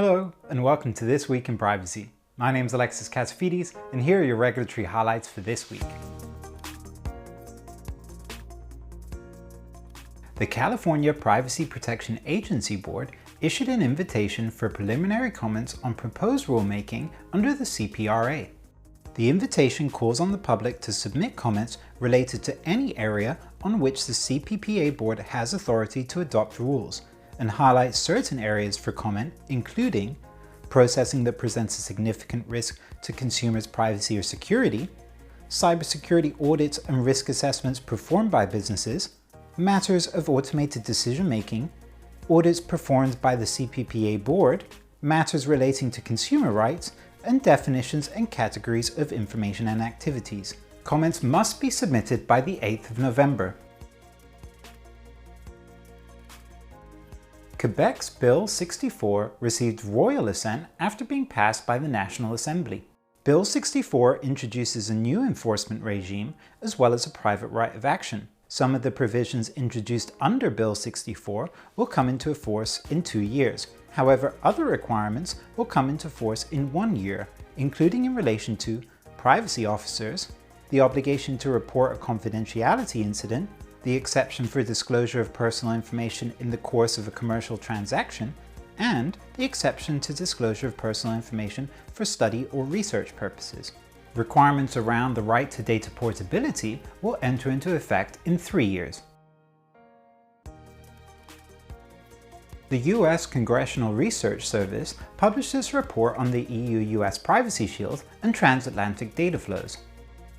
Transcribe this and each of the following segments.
Hello and welcome to This Week in Privacy. My name is Alexis Katsifidis and here are your regulatory highlights for this week. The California Privacy Protection Agency Board issued an invitation for preliminary comments on proposed rulemaking under the CPRA. The invitation calls on the public to submit comments related to any area on which the CPPA Board has authority to adopt rules, and highlights certain areas for comment, including processing that presents a significant risk to consumers' privacy or security, cybersecurity audits and risk assessments performed by businesses, matters of automated decision-making, audits performed by the CPPA Board, matters relating to consumer rights, and definitions and categories of information and activities. Comments must be submitted by the 8th of November. Quebec's Bill 64 received royal assent after being passed by the National Assembly. Bill 64 introduces a new enforcement regime as well as a private right of action. Some of the provisions introduced under Bill 64 will come into force in 2 years. However, other requirements will come into force in 1 year, including in relation to privacy officers, the obligation to report a confidentiality incident, the exception for disclosure of personal information in the course of a commercial transaction, and the exception to disclosure of personal information for study or research purposes. Requirements around the right to data portability will enter into effect in 3 years. The US Congressional Research Service published its report on the EU-US Privacy Shield and transatlantic data flows.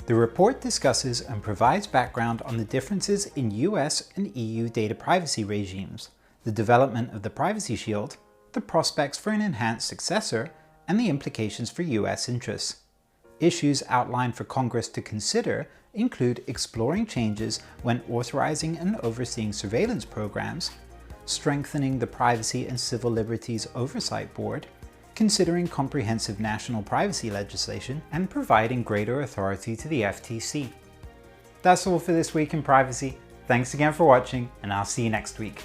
The report discusses and provides background on the differences in US and EU data privacy regimes, the development of the Privacy Shield, the prospects for an enhanced successor, and the implications for US interests. Issues outlined for Congress to consider include exploring changes when authorizing and overseeing surveillance programs, strengthening the Privacy and Civil Liberties Oversight Board, considering comprehensive national privacy legislation, and providing greater authority to the FTC. That's all for This Week in Privacy. Thanks again for watching, and I'll see you next week.